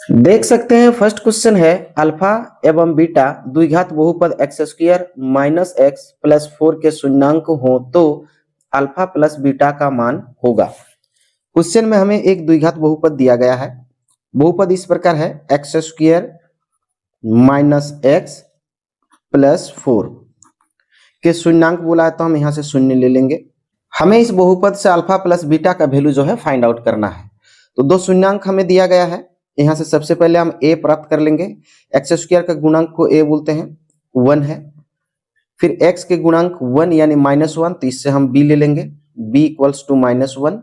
देख सकते हैं फर्स्ट क्वेश्चन है अल्फा एवं बीटा द्विघात बहुपद x square minus x plus 4 के शून्यांक हो तो अल्फा प्लस बीटा का मान होगा। क्वेश्चन में हमें एक द्विघात बहुपद दिया गया है। बहुपद इस प्रकार है x square minus x plus 4 के शून्यांक बोला है तो हम यहाँ से शून्य ले लेंगे। हमें इस बहुपद से अल्फा प्लस बीटा का वैल्यू जो है फाइंड आउट करना है। तो दो शून्यांक हमें दिया गया है, यहाँ से सबसे पहले हम a प्राप्त कर लेंगे। एक्स स्क्वायर का गुणांक को a बोलते हैं, 1 है। फिर x के गुणांक 1 यानी -1, तो इससे हम b ले लेंगे, b इक्वल्स टू -1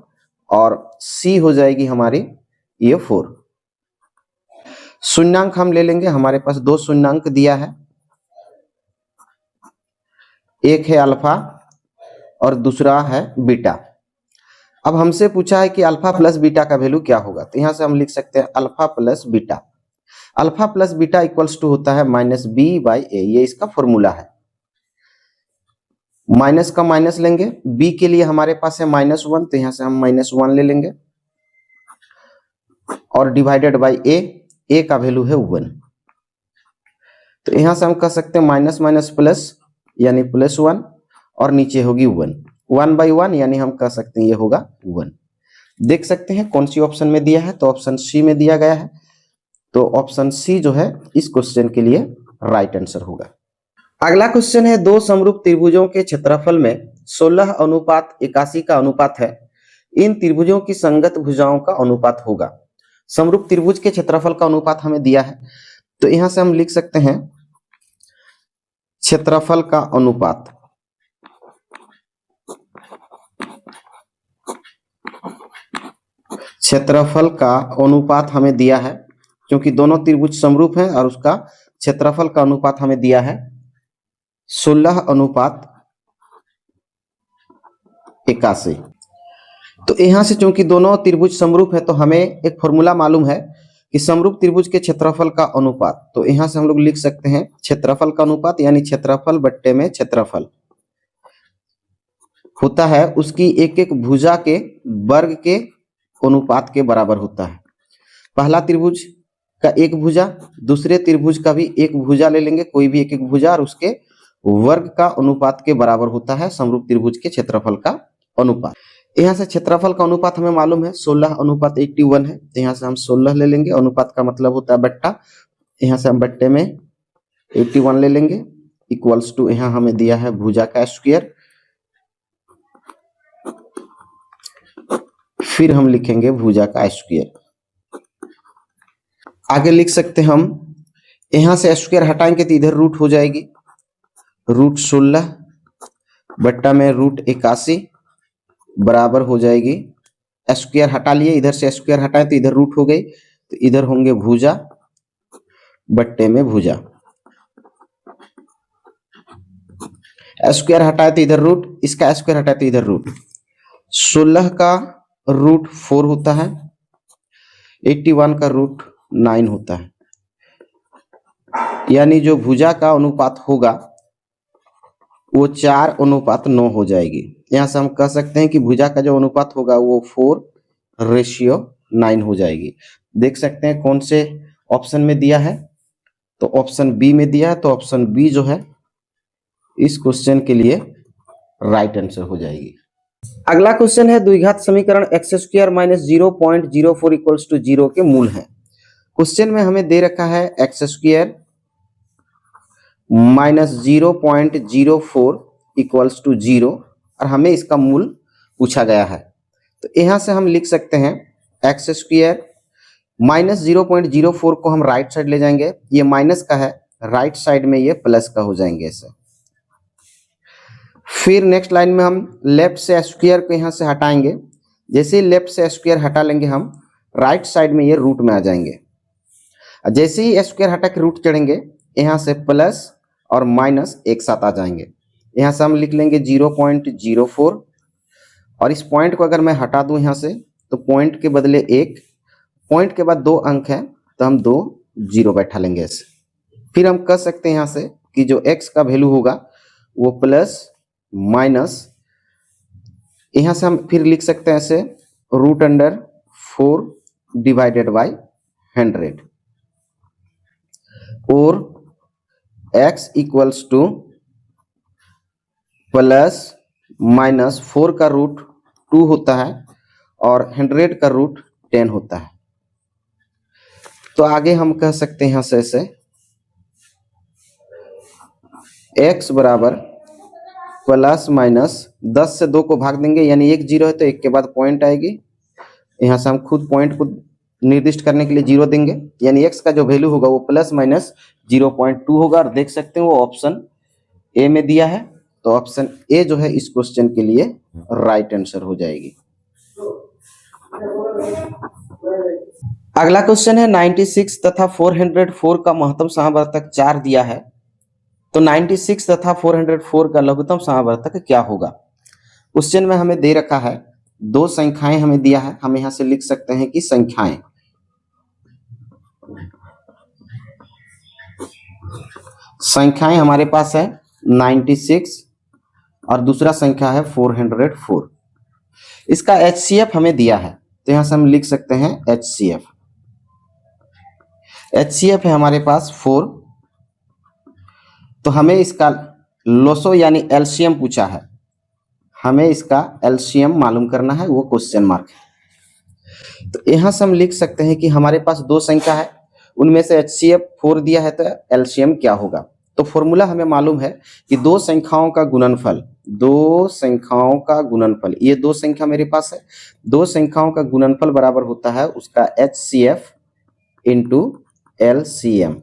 और c हो जाएगी हमारी ये 4। शून्यांक हम ले लेंगे, हमारे पास दो शून्यांक दिया है, एक है अल्फा और दूसरा है बीटा। अब हमसे पूछा है कि अल्फा प्लस बीटा का वैल्यू क्या होगा, तो यहां से हम लिख सकते हैं alpha plus beta. Alpha plus beta equals to होता है -b/a, ये इसका फॉर्मूला है। माइनस का माइनस लेंगे, b के लिए हमारे पास है -1, तो यहां से हम -1 ले लेंगे और डिवाइडेड बाई a का वैल्यू है 1। तो यहां से हम कह सकते हैं माइनस माइनस प्लस यानी +1 और नीचे होगी 1, 1/1 यानी हम कह सकते हैं ये होगा 1। देख सकते हैं कौन सी ऑप्शन में दिया है, तो ऑप्शन सी में दिया गया है। तो ऑप्शन सी जो है इस क्वेश्चन के लिए राइट आंसर होगा। अगला क्वेश्चन है दो समरूप त्रिभुजों के क्षेत्रफल में 16:81 का अनुपात है, इन त्रिभुजों की संगत भुजाओं का अनुपात होगा। समरूप त्रिभुज के क्षेत्रफल का अनुपात हमें दिया है, तो यहां से हम लिख सकते हैं क्षेत्रफल का अनुपात। क्षेत्रफल का अनुपात हमें दिया है, क्योंकि दोनों त्रिभुज समरूप हैं और उसका क्षेत्रफल का अनुपात हमें दिया है 16:81। तो यहां से चूंकि दोनों त्रिभुज समरूप है तो हमें एक फॉर्मूला मालूम है कि समरूप त्रिभुज के क्षेत्रफल का अनुपात। तो यहां से हम लोग लिख सकते हैं क्षेत्रफल का अनुपात यानी क्षेत्रफल बट्टे में क्षेत्रफल होता है उसकी एक एक भुजा के वर्ग के अनुपात के बराबर होता है। पहला त्रिभुज का एक भुजा, दूसरे त्रिभुज का भी एक भुजा ले लेंगे, कोई भी एक एक भुजा, और उसके वर्ग का अनुपात के बराबर होता है समरूप त्रिभुज के क्षेत्रफल का अनुपात। यहाँ से क्षेत्रफल का अनुपात हमें मालूम है 16:81 है, तो यहाँ से हम 16 ले लेंगे। अनुपात का मतलब होता है बट्टा, यहाँ से हम बट्टे में 81 ले लेंगे, इक्वल्स टू यहाँ हमें दिया है भुजा का स्क्वायर, फिर हम लिखेंगे भुजा का स्क्वायर। आगे लिख सकते हम, यहां से स्क्वायर हटाएंगे तो इधर रूट हो जाएगी, √16 बट्टा में √81 बराबर हो जाएगी। स्क्वायर हटा लिए, इधर से स्क्वायर हटाए तो इधर रूट हो गई, तो इधर होंगे भुजा बट्टे में भुजा। स्क्वायर हटाए तो इधर रूट, इसका स्क्वायर हटाए तो इधर रूट। 16 का √4 होता है, 81 का √9 होता है, यानी जो भुजा का अनुपात होगा वो 4:9 हो जाएगी। यहां से हम कह सकते हैं कि भुजा का जो अनुपात होगा वो 4:9 हो जाएगी। देख सकते हैं कौन से ऑप्शन में दिया है, तो ऑप्शन बी में दिया है, तो ऑप्शन बी जो है इस क्वेश्चन के लिए राइट आंसर हो जाएगी। अगला क्वेश्चन है द्विघात समीकरण x² - 0.04 इक्वल्स टू 0 के मूल हैं। क्वेश्चन में हमें दे रखा है x² - 0.04 इक्वल्स टू 0 और हमें इसका मूल पूछा गया है। तो यहां से हम लिख सकते हैं x² -0.04 को हम राइट साइड ले जाएंगे, ये माइनस का है, राइट साइड में ये प्लस का हो जाएंगे ऐसे। फिर नेक्स्ट लाइन में हम लेफ्ट से स्क्वायर को यहाँ से हटाएंगे, जैसे ही लेफ्ट से स्क्वायर हटा लेंगे हम राइट साइड में ये रूट में आ जाएंगे। जैसे ही स्क्वायर हटा के रूट चढ़ेंगे यहाँ से प्लस और माइनस एक साथ आ जाएंगे। यहाँ से हम लिख लेंगे 0.04 और इस पॉइंट को अगर मैं हटा दूं यहाँ से तो पॉइंट के बदले 1, पॉइंट के बाद 2 अंक है तो हम 2 0 बैठा लेंगे ऐसे। फिर हम कह सकते हैं यहाँ से कि जो x का वैल्यू होगा वो प्लस माइनस, यहां से हम फिर लिख सकते हैं ऐसे √4 डिवाइडेड बाई 100 और x equals two plus minus 4 का रूट 2 होता है और 100 का रूट 10 होता है। तो आगे हम कह सकते हैं यहां से ऐसे x बराबर प्लस माइनस 10 से 2 को भाग देंगे, यानी 1 0 है तो 1 के बाद पॉइंट आएगी। यहां से हम खुद पॉइंट को निर्दिष्ट करने के लिए 0 देंगे, यानी x का जो वैल्यू होगा वो प्लस माइनस 0.2 होगा। और देख सकते हैं वो ऑप्शन ए में दिया है, तो ऑप्शन ए जो है इस क्वेश्चन के लिए राइट आंसर हो जाएगी। अगला क्वेश्चन है 96 तथा 404 का महत्तम समावर्तक 4 दिया है, तो 96 तथा 404 का लघुत्तम समावर्तक क्या होगा। क्वेश्चन में हमें दे रखा है, दो संख्याएं हमें दिया है। हम यहां से लिख सकते हैं कि संख्याएं हमारे पास है 96 और दूसरा संख्या है 404। इसका HCF हमें दिया है, तो यहां से हम लिख सकते हैं HCF है हमारे पास 4। तो हमें इसका लोसो यानी एलसीएम पूछा है, हमें इसका एलसीएम मालूम करना है, वो क्वेश्चन मार्क है। तो यहां से हम लिख सकते हैं कि हमारे पास दो संख्या है, उनमें से HCF 4 दिया है, तो एलसीएम क्या होगा। तो फॉर्मूला हमें मालूम है कि दो संख्याओं का गुणनफल, ये दो संख्या मेरे पास है, दो संख्याओं का गुणनफल बराबर होता है उसका HCF इंटू LCM,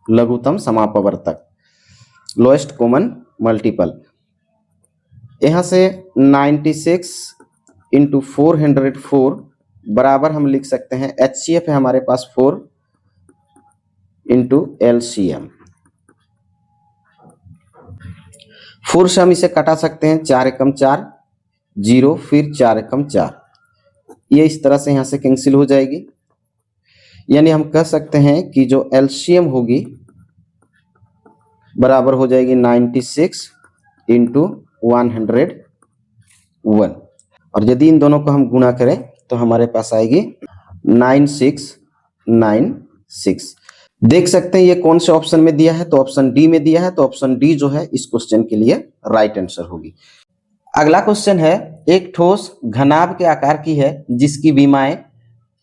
लघुत्तम समापवर्तक, लोएस्ट कॉमन मल्टीपल। यहां से 96 इंटू 404 बराबर हम लिख सकते हैं HCF है हमारे पास 4 इंटू LCM। 4 से हम इसे कटा सकते हैं, 4 एकम 4 0, फिर 4 एकम 4, ये इस तरह से यहां से कैंसिल हो जाएगी। यानी हम कह सकते हैं कि जो LCM होगी बराबर हो जाएगी 96 इंटू 101, और यदि इन दोनों को हम गुणा करें तो हमारे पास आएगी 9696। देख सकते हैं ये कौन से ऑप्शन में दिया है, तो ऑप्शन डी में दिया है, तो ऑप्शन डी जो है इस क्वेश्चन के लिए राइट आंसर होगी। अगला क्वेश्चन है, एक ठोस घनाभ के आकार की है जिसकी विमाएं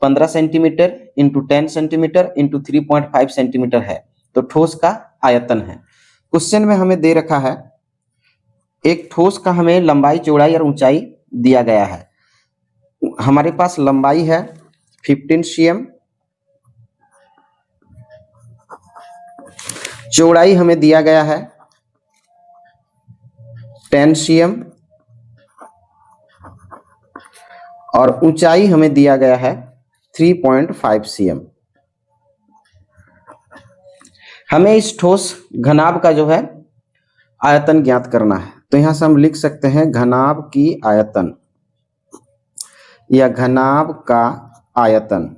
15 centimetre into 10 centimetre into 3.5 centimetre है, तो ठोस का आयतन है। क्वेश्चन में हमें दे रखा है एक ठोस का हमें लंबाई, चौड़ाई और ऊंचाई दिया गया है। हमारे पास लंबाई है 15 cm, चौड़ाई हमें दिया गया है 10 cm और ऊंचाई हमें दिया गया है 3.5 cm। हमें इस ठोस घनाभ का जो है आयतन ज्ञात करना है, तो यहां से हम लिख सकते हैं घनाभ की आयतन या घनाभ का आयतन।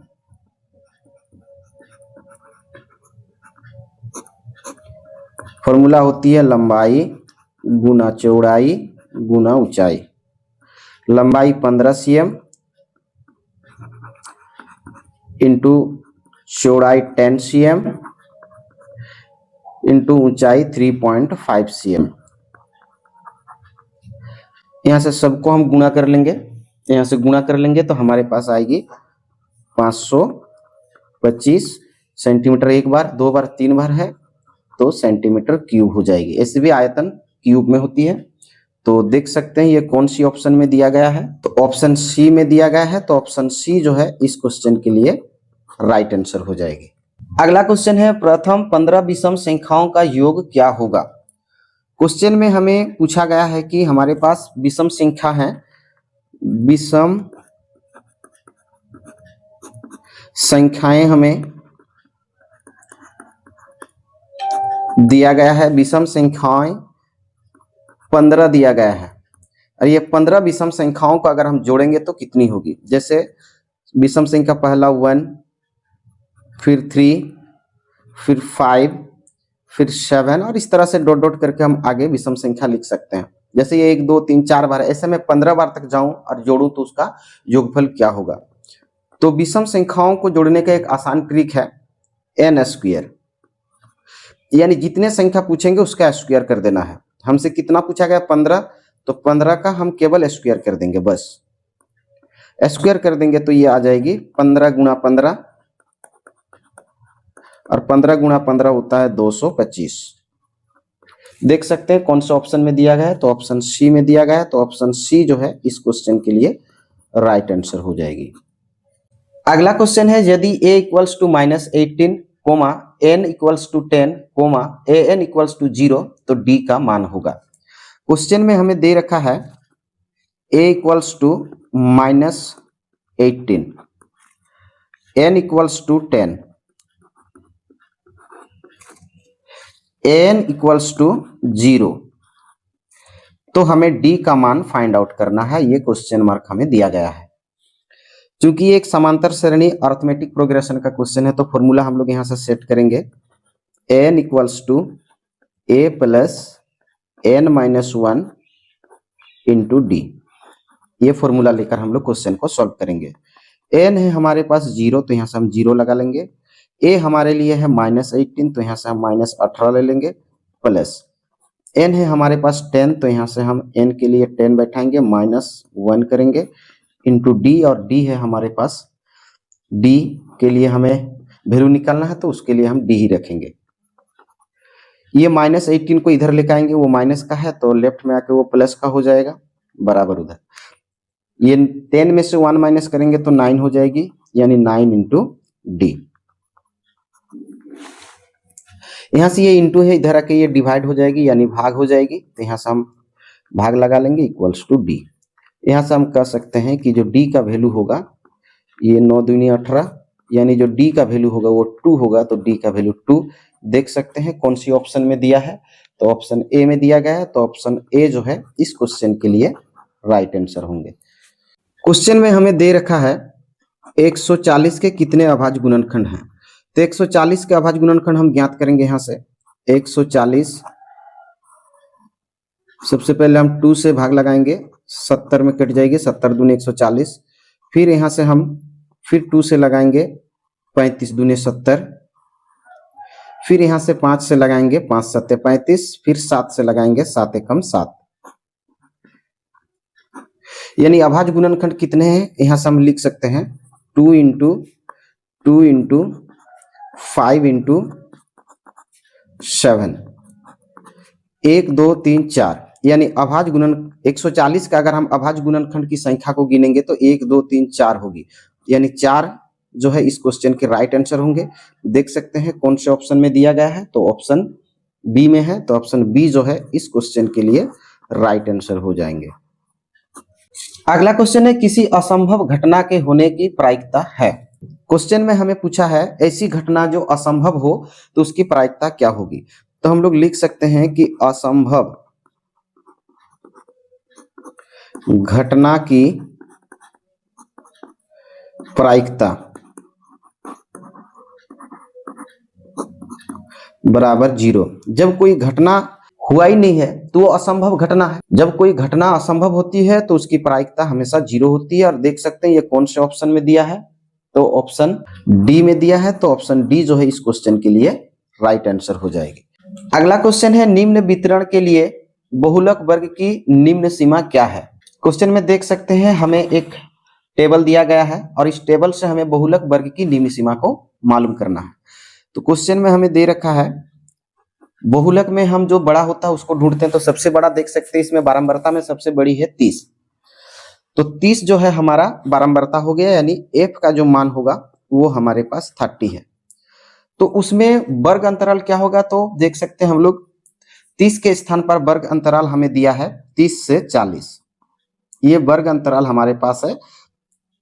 फॉर्मूला होती है लंबाई गुना चौड़ाई गुना ऊंचाई। लंबाई 15 cm इंटू चौड़ाई 10 cm इंटू ऊंचाई 3.5 cm। यहां से सबको हम गुणा कर लेंगे, यहां से गुणा कर लेंगे तो हमारे पास आएगी 525 सेंटीमीटर, एक बार, दो बार, तीन बार है तो सेंटीमीटर क्यूब हो जाएगी। ऐसे भी आयतन क्यूब में होती है। तो देख सकते हैं ये कौन सी ऑप्शन में दिया गया है, तो ऑप्शन सी में दिया गया है, तो ऑप्शन सी जो है इस क्वेश्चन के लिए राइट आंसर हो जाएगी। अगला क्वेश्चन है, प्रथम 15 विषम संख्याओं का योग क्या होगा। क्वेश्चन में हमें पूछा गया है कि हमारे पास विषम संख्या है, विषम संख्याएं हमें दिया गया है, विषम संख्याएं 15 दिया गया है, और ये 15 विषम संख्याओं को अगर हम जोड़ेंगे तो कितनी होगी। जैसे विषम संख्या पहला 1, फिर 3, फिर 5, फिर 7 और इस तरह से डॉट डॉट करके हम आगे विषम संख्या लिख सकते हैं। जैसे ये 1 2 3 4 बार, ऐसे में 15 बार तक जाऊं और जोड़ूं तो उसका योगफल क्या होगा। तो विषम संख्याओं को जोड़ने का एक आसान ट्रिक है एन स्क्वायर, यानी जितने संख्या पूछेंगे उसका स्क्वायर कर देना है। हमसे कितना पूछा गया 15, तो 15 का हम केवल स्क्वायर कर देंगे, बस स्क्वायर कर देंगे तो ये आ जाएगी 15 गुणा 15, और 15 गुणा 15 होता है 225। देख सकते हैं कौन सा ऑप्शन में दिया गया है, तो ऑप्शन सी में दिया गया है। तो ऑप्शन सी जो है इस क्वेश्चन के लिए राइट आंसर हो जाएगी। अगला क्वेश्चन है यदि a equals to -18, n equals to 10, an equals to 0 तो d का मान होगा। क्वेश्चन में हमें दे रखा है a equals to -18, n equals to 10, an equals to 0, तो हमें d का मान फाइंड आउट करना है। ये क्वेश्चन मार्क हमें दिया गया है। चूंकि ये एक समांतर श्रेणी अर्थमेटिक प्रोग्रेशन का क्वेश्चन है तो फॉर्मूला हम लोग यहां से सेट करेंगे, n equals to a plus n-1 into D. ये फॉर्मूला लेकर हम लोग क्वेश्चन को सॉल्व करेंगे। n है हमारे पास 0, तो यहाँ से हम 0 लगा लेंगे। a हमारे लिए है -18, तो यहाँ से हम -18 ले लेंगे, प्लस n है हमारे पास 10, तो यहाँ से हम n के लिए 10 बैठाएंगे, -1 करेंगे, इंटू डी, और डी है हमारे पास, डी के लिए हमें वैल्यू निकालना है तो उसके लिए हम डी ही रखेंगे। ये -18 को इधर लेकर आएंगे, वो माइनस का है तो लेफ्ट में आके वो प्लस का हो जाएगा, बराबर उधर। ये 10 में से 1 माइनस करेंगे तो 9 हो जाएगी, यानी 9 इंटू डी। यहां से ये इंटू है, इधर आके ये डिवाइड हो जाएगी यानी भाग हो जाएगी, तो यहाँ से हम भाग लगा लेंगे, इक्वल्स टू डी। यहाँ से हम कह सकते हैं कि जो d का वैल्यू होगा ये 9 दूनी 18, यानी जो d का वैल्यू होगा वो 2 होगा, तो d का वैल्यू 2। देख सकते हैं कौन सी ऑप्शन में दिया है, तो ऑप्शन ए में दिया गया है, तो ऑप्शन ए जो है इस क्वेश्चन के लिए राइट आंसर होंगे। क्वेश्चन में हमें दे रखा है 140 के कितने अभाज्य गुणनखंड हैं, तो 140 के अभाज्य गुणनखंड हम ज्ञात करेंगे। यहाँ से 140 सबसे पहले हम 2 से भाग लगाएंगे, 70 में कट जाएगी, 70 दूनी 140, फिर यहाँ से हम फिर 2 से लगाएंगे, 35 दूनी 70, फिर यहाँ से 5 से लगाएंगे, 5 सत्ते 35, फिर 7 से लगाएंगे, 7 एकम 7, यानी अभाज्य गुणनखंड कितने हैं, यहाँ से हम लिख सकते हैं 2 इंटू 2 इंटू 5 इंटू 7, 1 2 3 4, यानी अभाज्य गुणन 140 का अगर हम अभाज्य गुणनखंड की संख्या को गिनेंगे तो 1 2 3 4 होगी, यानी 4 जो है इस क्वेश्चन के राइट आंसर होंगे। देख सकते हैं कौन से ऑप्शन में दिया गया है, तो ऑप्शन बी में है, तो ऑप्शन बी जो है इस क्वेश्चन के लिए राइट आंसर हो जाएंगे। अगला क्वेश्चन है किसी असंभव घटना के होने की प्रायिकता है। क्वेश्चन में हमें पूछा है ऐसी घटना जो असंभव हो तो उसकी प्रायिकता क्या होगी, तो हम लोग लिख सकते हैं कि असंभव घटना की प्रायिकता बराबर 0। जब कोई घटना हुआ ही नहीं है तो वो असंभव घटना है। जब कोई घटना असंभव होती है तो उसकी प्रायिकता हमेशा 0 होती है। और देख सकते हैं ये कौन से ऑप्शन में दिया है, तो ऑप्शन डी में दिया है, तो ऑप्शन डी जो है इस क्वेश्चन के लिए राइट आंसर हो जाएगी। अगला क्वेश्चन है निम्न वितरण के लिए बहुलक वर्ग की निम्न सीमा क्या है। क्वेश्चन में देख सकते हैं हमें एक टेबल दिया गया है और इस टेबल से हमें बहुलक वर्ग की निम्न सीमा को मालूम करना है। तो क्वेश्चन में हमें दे रखा है बहुलक में हम जो बड़ा होता है उसको ढूंढते हैं, तो सबसे बड़ा देख सकते हैं इसमें बारंबारता में सबसे बड़ी है 30, तो 30 जो है हमारा बारंबारता हो गया, यानी f का जो मान होगा वो हमारे पास 30 है। तो उसमें वर्ग अंतराल क्या होगा, तो देख सकते हैं हम लोग 30 के स्थान पर वर्ग अंतराल हमें दिया है 30 से 40, ये वर्ग अंतराल हमारे पास है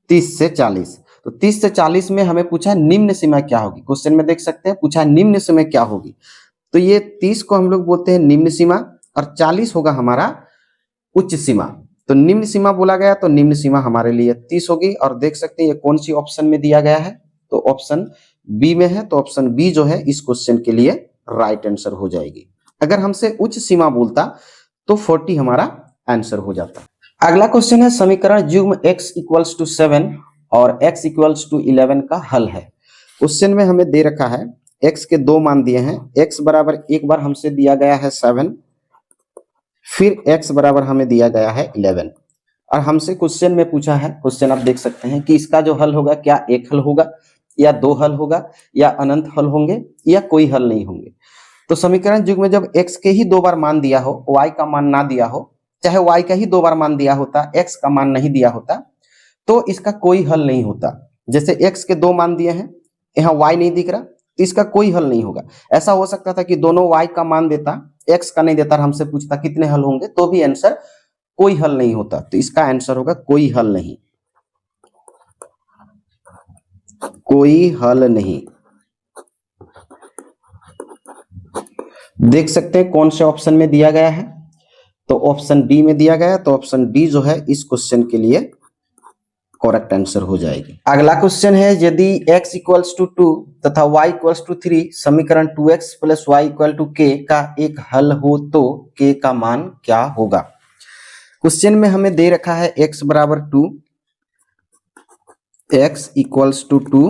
30 से 40। तो 30 से 40 में हमें पूछा है निम्न सीमा क्या होगी। क्वेश्चन में देख सकते हैं पूछा है निम्न सीमा क्या होगी, तो ये 30 को हम लोग बोलते हैं निम्न सीमा और 40 होगा हमारा उच्च सीमा। तो निम्न सीमा बोला गया तो निम्न सीमा हमारे लिए 30 होगी। और देख सकते हैं ये कौन सी ऑप्शन में दिया गया है, तो ऑप्शन बी में है, तो ऑप्शन बी जो है इस क्वेश्चन के लिए राइट आंसर हो जाएगी। अगर हमसे उच्च सीमा बोलता तो 40 हमारा आंसर हो जाता। अगला क्वेश्चन है समीकरण युग्म x = 7 और x इक्वल्स टू 11 का हल है। क्वेश्चन में हमें दे रखा है x के 2 मान दिए हैं। x बराबर एक बार हमसे दिया गया है 7, फिर x बराबर हमें दिया गया है 11 और हमसे क्वेश्चन में पूछा है, क्वेश्चन आप देख सकते हैं कि इसका जो हल होगा क्या एक हल होगा या 2 हल होगा या अनंत हल होंगे या कोई हल नहीं होंगे। तो समीकरण युग में जब x के ही 2 बार मान दिया हो, y का मान ना दिया हो, चाहे y का ही 2 बार मान दिया होता, x का मान नहीं दिया होता, तो इसका कोई हल नहीं होता। जैसे x के 2 मान दिए हैं, यहाँ y नहीं दिख रहा, तो इसका कोई हल नहीं होगा। ऐसा हो सकता था कि दोनों y का मान देता, x का नहीं देता, हमसे पूछता कितने हल होंगे, तो भी आंसर कोई हल नहीं होता। तो इसका आंसर होगा कोई हल नहीं, कोई हल नहीं। देख सकते हैं कौन से ऑप्शन में दिया गया है, तो ऑप्शन बी में दिया गया है। तो ऑप्शन बी जो है इस क्वेश्चन के लिए करेक्ट आंसर हो जाएगी। अगला क्वेश्चन है, यदि x इक्वल्स टू 2 तथा y इक्वल्स टू 3 समीकरण 2x plus Y equal to k का एक हल हो तो k का मान क्या होगा। क्वेश्चन में हमें दे रखा है x बराबर 2, x इक्वल्स टू 2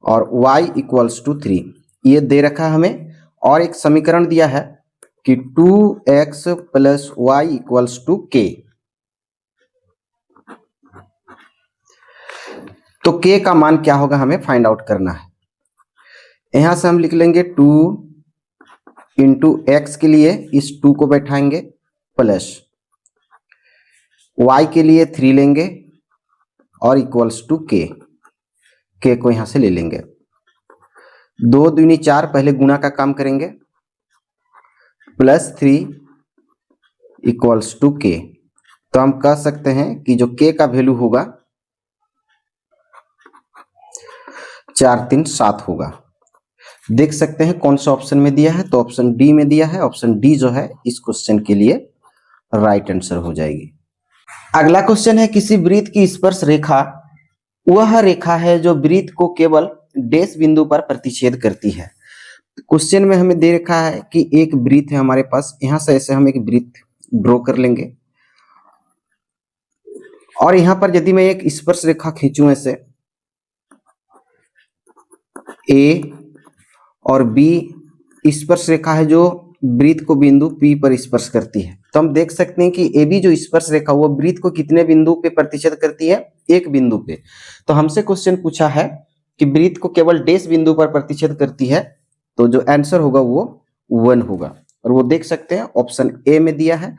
और y इक्वल्स टू 3, ये दे रखा है हमें। और एक समीकरण दिया है कि 2x plus Y equals to k, तो k का मान क्या होगा हमें फाइंड आउट करना है। यहां से हम लिख लेंगे 2 इंटू एक्स के लिए इस 2 को बैठाएंगे, प्लस y के लिए 3 लेंगे और इक्वल्स टू k को यहां से ले लेंगे। 2 दूनी 4, पहले गुणा का काम करेंगे, प्लस 3 इक्वल्स टू k। तो हम कह सकते हैं कि जो k का वैल्यू होगा 4 3 7 होगा। देख सकते हैं कौन सा ऑप्शन में दिया है, तो ऑप्शन डी में दिया है। ऑप्शन डी जो है इस क्वेश्चन के लिए राइट आंसर हो जाएगी। अगला क्वेश्चन है, किसी वृत्त की स्पर्श रेखा वह रेखा है जो वृत्त को केवल डैश बिंदु पर प्रतिच्छेद करती है। क्वेश्चन में हमें दे रखा है कि एक वृत्त है हमारे पास, यहां से ऐसे हम एक वृत्त ड्रॉ कर लेंगे और यहां पर यदि मैं एक स्पर्श रेखा खींचूं ऐसे ए और बी, स्पर्श रेखा है जो वृत्त को बिंदु P पर स्पर्श करती है, तो हम देख सकते हैं कि ए बी जो स्पर्श रेखा वो वृत्त को कितने बिंदु पे प्रतिच्छेद करती है, एक बिंदु पे। तो हमसे क्वेश्चन पूछा है कि वृत्त को केवल डैश बिंदु पर प्रतिच्छेद करती है, तो जो आंसर होगा वो 1 होगा। और वो देख सकते हैं ऑप्शन ए में दिया है,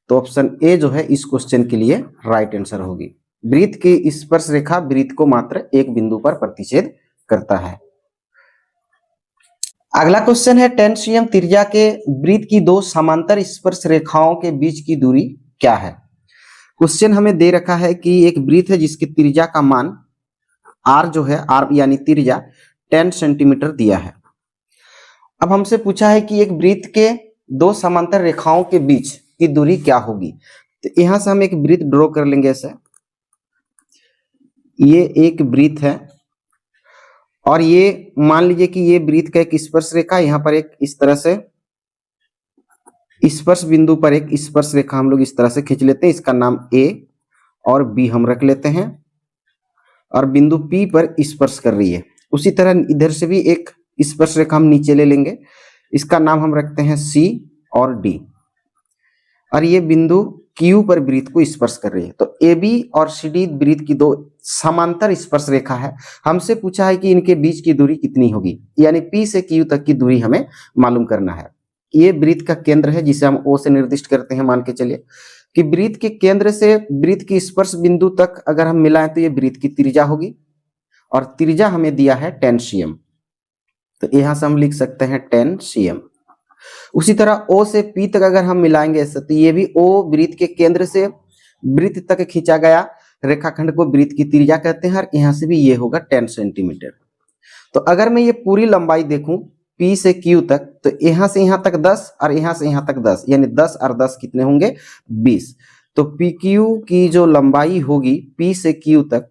तो ऑप्शन ए जो है इस क्वेश्चन के लिए राइट आंसर होगी। वृत्त की स्पर्श रेखा वृत्त को मात्र एक बिंदु पर प्रतिच्छेद करता है। अगला क्वेश्चन है, 10 cm त्रिज्या के वृत्त की 2 समांतर स्पर्श रेखाओं के बीच की दूरी क्या है। क्वेश्चन हमें दे रखा है कि एक वृत्त है जिसकी त्रिज्या का मान r जो है, r यानी त्रिज्या 10 सेंटीमीटर दिया है। अब हमसे पूछा है कि एक वृत्त के 2 समांतर रेखाओं के बीच की दूरी क्या होगी। तो यहां से हम एक वृत्त ड्रॉ कर लेंगे ऐसे, ये एक वृत्त है और ये मान लीजिए कि ये वृत्त का एक स्पर्श रेखा, यहाँ पर एक इस तरह से स्पर्श बिंदु पर एक स्पर्श रेखा हम लोग इस तरह से खींच लेते हैं, इसका नाम A और B हम रख लेते हैं और बिंदु P पर स्पर्श कर रही है। उसी तरह इधर से भी एक स्पर्श रेखा हम नीचे ले लेंगे, इसका नाम हम रखते हैं C और D, और ये बिंदु Q पर वृत्त को स्पर्श कर रही है। तो AB और CD वृत्त की 2 समांतर स्पर्श रेखा है। हमसे पूछा है कि इनके बीच की दूरी कितनी होगी, यानी P से Q तक की दूरी हमें मालूम करना है। ये वृत्त का केंद्र है जिसे हम O से निर्दिष्ट करते हैं। मान के चलिए कि वृत्त के केंद्र से वृत्त की स्पर्श बिंदु तक अगर हम मिलाएं तो ये वृत्त की त्रिज्या होगी और त्रिज्या हमें दिया है 10 cm, तो यहां से हम लिख सकते हैं 10 cm। उसी तरह O से P तक अगर हम मिलाएंगे ऐसे, तो ये भी O वृत्त के केंद्र से वृत्त तक खींचा गया रेखाखंड को वृत्त की त्रिज्या कहते हैं और यहां से भी ये होगा 10 सेंटीमीटर। तो अगर मैं ये पूरी लंबाई देखूं P से Q तक, तो यहां से यहां तक 10 और यहां से यहां तक 10, यानी 10 और 10 कितने होंगे 20। तो PQ की जो लंबाई होगी P से Q तक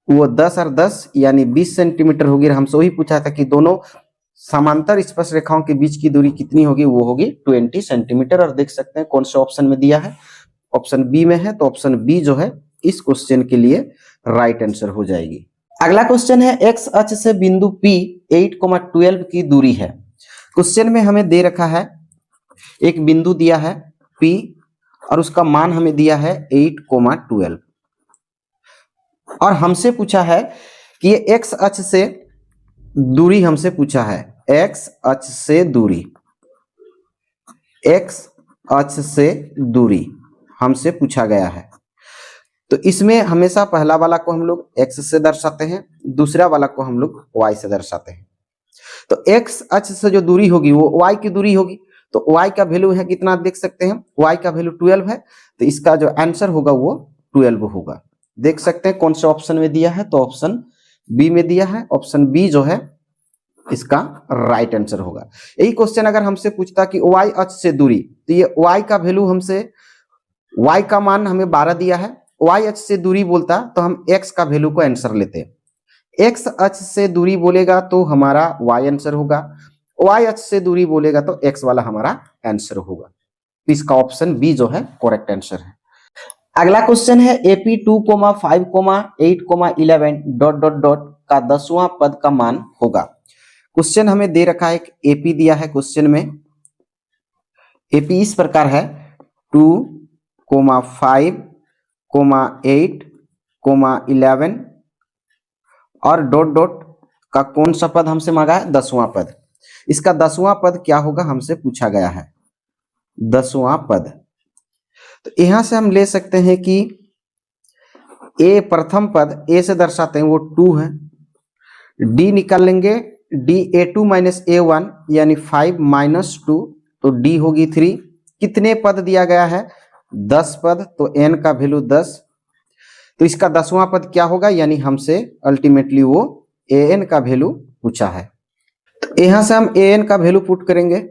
वो 10 और 10 यानी 20 सेंटीमीटर होगी। हमसे वही पूछा था कि दोनों समांतर स्पर्श रेखाओं के बीच की दूरी कितनी होगी, वो होगी 20 सेंटीमीटर। और देख सकते हैं कौन से ऑप्शन में दिया है, ऑप्शन बी में है। तो ऑप्शन बी जो है इस क्वेश्चन के लिए राइट आंसर हो जाएगी। अगला क्वेश्चन है एक्स अक्ष से बिंदु P 8,12 की दूरी है। क्वेश्चन में हमें दे रखा है एक बिंदु दिया है P और उसका मान हमें दिया है 8,12 और हमसे पूछा है कि ये एक्स अक्ष से दूरी हमसे पूछा है, एक्स अक्ष से दूरी, एक्स अक्ष से दूरी हमसे पूछा गया है। तो इसमें हमेशा पहला वाला को हम लोग एक्स से दर्शाते हैं, दूसरा वाला को हम लोग वाई से दर्शाते हैं। तो एक्स अक्ष से जो दूरी होगी वो वाई की दूरी होगी, तो वाई का वैल्यू है कितना देख सकते हैं, वाई का वैल्यू 12 है, तो इसका जो आंसर होगा वो 12 होगा। देख सकते हैं कौन से ऑप्शन में दिया है, तो ऑप्शन बी में दिया है, ऑप्शन बी जो है इसका राइट आंसर होगा। यही क्वेश्चन अगर हमसे पूछता कि वाई अक्ष से दूरी, तो ये वाई का वैल्यू हमसे, वाई का मान हमें 12 दिया है, वाई अक्ष से दूरी बोलता तो हम एक्स का वैल्यू को आंसर लेते। एक्स अक्ष से दूरी बोलेगा तो हमारा वाई आंसर होगा, वाई अक्ष से दूरी बोलेगा तो एक्स वाला हमारा आंसर होगा। इसका ऑप्शन बी जो है करेक्ट आंसर है। अगला क्वेश्चन है AP 2,5,8,11 डॉट डॉट डॉट का 10वां पद का मान होगा। क्वेश्चन हमें दे रखा है, एक AP दिया है क्वेश्चन में, AP इस प्रकार है 2,5,8,11 और डॉट डॉट का कौन सा पद हमसे मांगा है, 10वां पद। इसका 10वां पद क्या होगा हमसे पूछा गया है, 10वां पद। तो यहां से हम ले सकते हैं कि ए प्रथम पद ए से दर्शाते हैं वो 2 है, डी निकाल लेंगे, डी A2 माइनस A1 यानी 5 माइनस 2, तो डी होगी 3। कितने पद दिया गया है, 10 पद, तो n का वैल्यू 10, तो इसका 10वां पद क्या होगा, यानी हमसे अल्टीमेटली वो an का वैल्यू पूछा है। तो यहां से हम an का वैल्यू पुट करेंगे,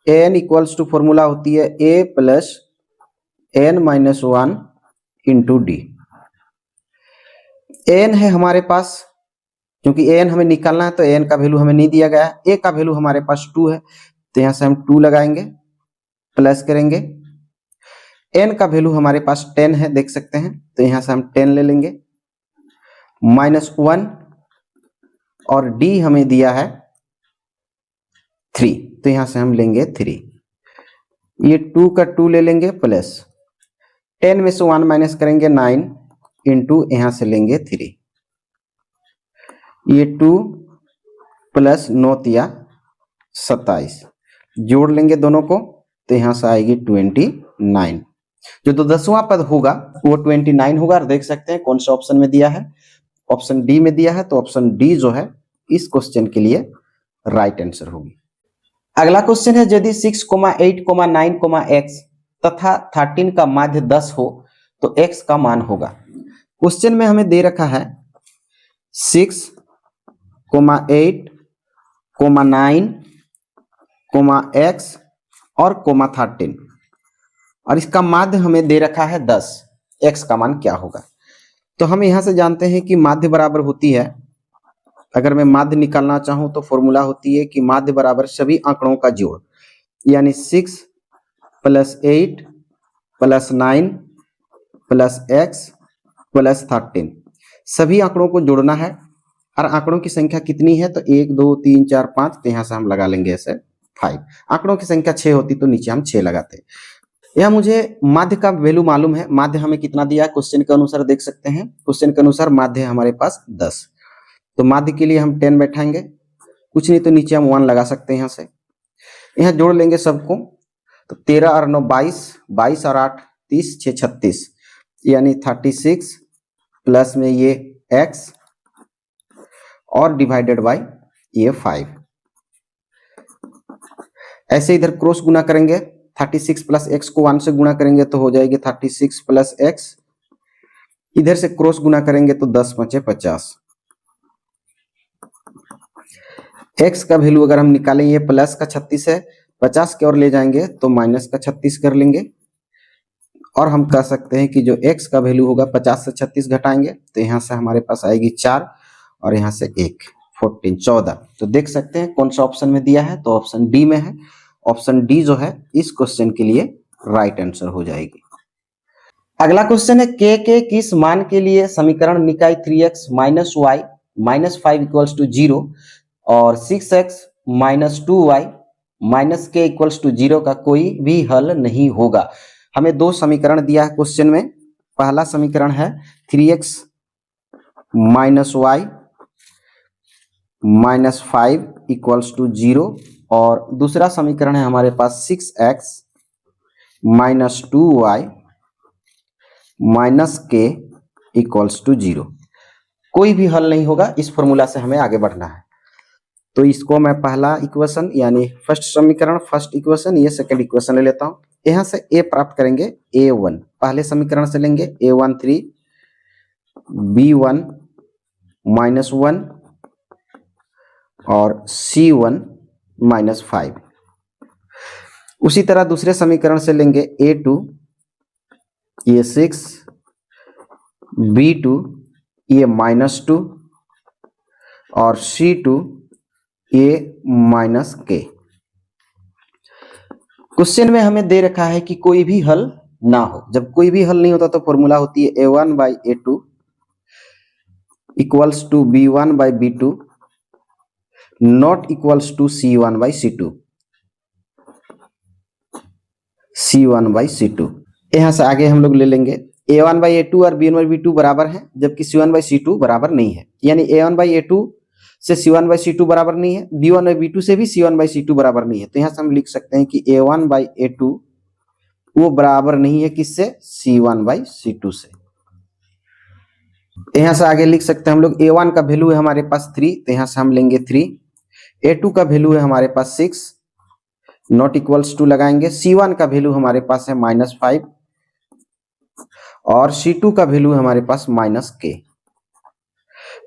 an इक्वल्स टू फॉर्मूला होती है a plus n minus 1 into D. an है हमारे पास, क्योंकि an हमें निकालना है तो an का वैल्यू हमें नहीं दिया गया, a का वैल्यू हमारे पास 2 है, तो यहां से हम 2 लगाएंगे, प्लस करेंगे, n का वैल्यू हमारे पास 10 है देख सकते हैं, तो यहां से हम 10 ले लेंगे, माइनस 1 और d हमें दिया है 3, तो यहां से हम लेंगे 3, ये 2 का 2 ले लेंगे, प्लस 10 में से 1 माइनस करेंगे 9 इंटू यहां से लेंगे 3, ये 2 प्लस 9 या 27 जोड़ लेंगे दोनों को, तो यहां से आएगी 29। जो तो 10वां पद होगा वो 29 होगा। और देख सकते हैं कौन सा ऑप्शन में दिया है, ऑप्शन डी में दिया है, तो ऑप्शन डी जो है इस क्वेश्चन के लिए राइट आंसर होगी। अगला क्वेश्चन है, यदि 6, 8, 9, x तथा 13 का माध्य 10 हो तो x का मान होगा। क्वेश्चन में हमें दे रखा है 6, 8, 9, x और 13 और इसका माध्य हमें दे रखा है 10, x का मान क्या होगा। तो हम यहां से जानते हैं कि माध्य बराबर होती है, अगर मैं माध्य निकालना चाहूं तो फॉर्मूला होती है कि माध्य बराबर सभी आंकड़ों का जोड़, यानी 6 plus 8 plus 9 plus x plus 13, सभी आंकड़ों को जोड़ना है। और आंकड़ों की संख्या कितनी है, तो 1 2 3 4 5, तो यहां से हम लगा लेंगे ऐसे 5। आंकड़ों की संख्या 6 होती तो नीचे हम 6 लगाते। यह मुझे माध्य का वैल्यू मालूम है, माध्य हमें कितना दिया है क्वेश्चन के अनुसार देख सकते हैं, क्वेश्चन के अनुसार माध्य है हमारे पास 10, तो माध्य के लिए हम 10 बैठाएंगे, कुछ नहीं तो नीचे हम 1 लगा सकते हैं। यहाँ से यहाँ जोड़ लेंगे सबको, तो 13 और 9 22, 22 और 8 30, 6 36, यानी 36 प्लस में ये x और डिवाइडेड बाय ये 5। ऐसे इधर क्रॉस गुना करेंगे, 36 प्लस x को 1 से गुना करेंगे तो हो जाएगी 36 प्लस x, इधर से क्रॉस गुना करेंगे तो 10 5 50। x का वैल्यू अगर हम निकालें, ये प्लस का 36 है, 50 की ओर ले जाएंगे तो माइनस का 36 कर लेंगे। और हम कह सकते हैं कि जो x का वैल्यू होगा 50 से 36 घटाएंगे तो यहाँ से हमारे पास आएगी 4 और यहाँ से 1 14 14। तो देख सकते हैं कौन सा ऑप्शन में दिया है, तो ऑप्शन डी में है। ऑप्शन डी जो है इस क्वेश्चन के लिए राइट आंसर हो जाएगी। अगला क्वेश्चन है के किस मान के लिए समीकरण निकाय 3x minus Y minus 5 equals to 0 और 6x minus 2y minus K equals to 0 का कोई भी हल नहीं होगा। हमें दो समीकरण दिया है क्वेश्चन में। पहला समीकरण है 3x minus Y minus 5 equals to 0 और दूसरा समीकरण है हमारे पास 6x minus 2y minus K equals to 0। कोई भी हल नहीं होगा, इस फॉर्मूला से हमें आगे बढ़ना है। तो इसको मैं पहला इक्वेशन यानी फर्स्ट समीकरण फर्स्ट इक्वेशन, ये सेकंड इक्वेशन ले लेता हूं। यहां से a प्राप्त करेंगे a1, पहले समीकरण से लेंगे a1 3 b1 माइनस 1 और c1 माइनस 5। उसी तरह दूसरे समीकरण से लेंगे a2 ये 6 b2 ये माइनस 2 और c2 ये माइनस के। क्वेश्चन में हमें दे रखा है कि कोई भी हल ना हो। जब कोई भी हल नहीं होता तो फॉर्मूला होती है a1 by a2 equals to b1 by b2 not equals to c1 by c2, c1 by c2। यहां से आगे हम लोग ले लेंगे a1 बाई a2 और b1 बाई b2 बराबर है, जबकि c1 बाई c2 बराबर नहीं है। यानी a1 बाई a2 से c1 बाई c2 बराबर नहीं है, b1 बाई b2 से भी c1 बाई c2 बराबर नहीं है। तो यहां से हम लिख सकते हैं कि a1 बाई a2 वो बराबर नहीं है किससे, c1 बाई c2 से। यहां से आगे लिख सकते हैं हम लोग a1 का वैल्यू है हमारे पास 3, तो यहां से हम लेंगे 3। a2 का वैल्यू है हमारे पास 6 नॉट इक्वल्स टू लगाएंगे। c1 का वैल्यू हमारे पास है माइनस 5 और c2 का वैल्यू है हमारे पास माइनस के।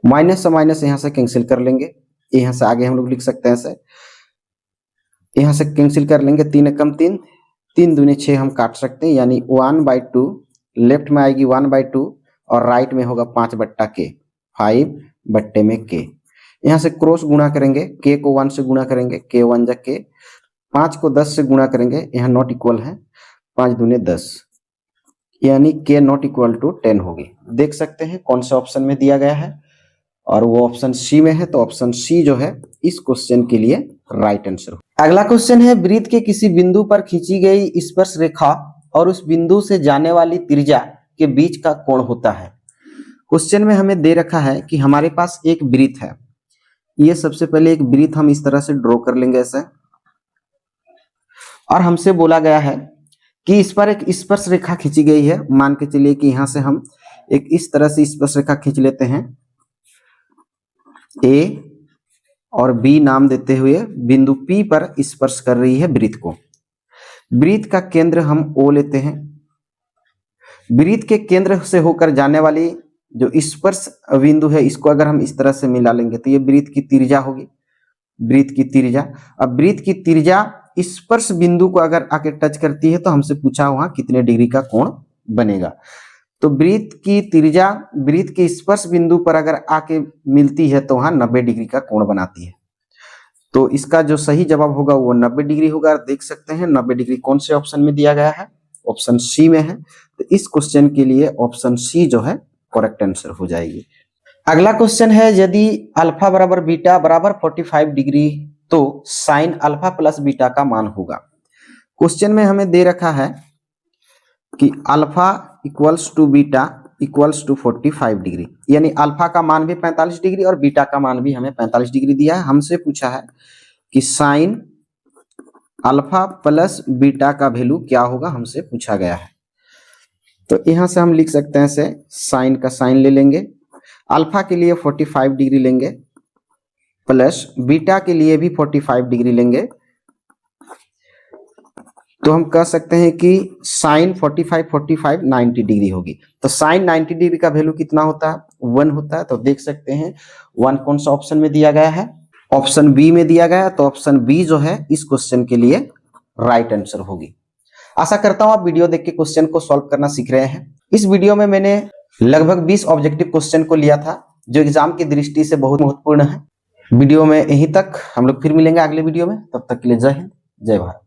माइनस से माइनस यहां से कैंसिल कर लेंगे। यहां से आगे हम लोग लिख सकते हैं ऐसे, यहां से कैंसिल कर लेंगे 3 एकम 3, 3 दूनी 6 हम काट सकते हैं। यानी 1/2 लेफ्ट में आएगी 1/2 और राइट में होगा 5 बट्टा के, 5 बट्टे में के। यहां से क्रॉस गुणा करेंगे, के को 1 से गुणा करेंगे, के 1 जा के, 5 को 10 से गुणा करेंगे, यहाँ नॉट इक्वल है, 5 दूने 10 यानी के नॉट इक्वल टू 10 होगी। देख सकते हैं कौन सा ऑप्शन में दिया गया है और वो ऑप्शन सी में है। तो ऑप्शन सी जो है इस क्वेश्चन के लिए राइट आंसर। अगला क्वेश्चन है वृत्त के किसी बिंदु पर खींची गई स्पर्श रेखा और उस बिंदु से जाने वाली त्रिज्या के बीच का कोण होता है। क्वेश्चन में हमें दे रखा है कि हमारे पास एक वृत्त है। ये सबसे पहले एक वृत्त हम इस तरह से ड्रॉ कर लेंगे ऐसे, और हमसे बोला गया है कि इस पर एक स्पर्श रेखा खींची गई है। मान के चलिए कि यहां से हम एक इस तरह से स्पर्श रेखा खींच लेते हैं, ए और बी नाम देते हुए बिंदु P पर स्पर्श कर रही है वृत्त को। वृत्त का केंद्र हम O लेते हैं। वृत्त के केंद्र से होकर जाने वाली जो स्पर्श बिंदु है, इसको अगर हम इस तरह से मिला लेंगे तो ये वृत्त की त्रिज्या होगी, वृत्त की त्रिज्या। अब वृत्त की त्रिज्या स्पर्श बिंदु को अगर आके टच करती है तो हमसे पूछा वहां कितने डिग्री का कोण बनेगा। तो वृत्त की त्रिज्या वृत्त के स्पर्श बिंदु पर अगर आके मिलती है तो वहां 90 डिग्री का कोण बनाती है। तो इसका जो सही जवाब होगा वो 90 डिग्री होगा। देख सकते हैं 90 डिग्री कौन से ऑप्शन में दिया गया है, ऑप्शन सी में है। तो इस क्वेश्चन के लिए ऑप्शन सी जो है करेक्ट आंसर हो जाएगी। अगला क्वेश्चन है यदि अल्फा बराबर बीटा बराबर 45 डिग्री तो साइन अल्फा प्लस बीटा का मान होगा। क्वेश्चन में हमें दे रखा है कि alpha equals to beta equals to 45 degree, यानी अल्फा का मान भी 45 डिग्री और बीटा का मान भी हमें 45 डिग्री दिया है। हमसे पूछा है कि साइन अल्फा प्लस बीटा का वैल्यू क्या होगा, हमसे पूछा गया है। तो यहां से हम लिख सकते हैं से साइन का साइन ले लेंगे, अल्फा के लिए 45 डिग्री लेंगे प्लस बीटा के लिए भी 45 डिग्री लेंगे। तो हम कह सकते हैं कि साइन 45 90 डिग्री होगी। तो साइन 90 डिग्री का वैल्यू कितना होता है, 1 होता है। तो देख सकते हैं 1 कौन सा ऑप्शन में दिया गया है, ऑप्शन बी में दिया गया है। तो ऑप्शन बी जो है इस क्वेश्चन के लिए राइट आंसर होगी। आशा करता हूं आप वीडियो देख के क्वेश्चन को सॉल्व करना सीख रहे हैं। इस वीडियो में मैंने लगभग 20 ऑब्जेक्टिव क्वेश्चन को लिया था जो एग्जाम की दृष्टि से बहुत महत्वपूर्ण है। वीडियो में यहीं तक, हम लोग फिर मिलेंगे अगले वीडियो में। तब तक के लिए जय हिंद, जय भारत।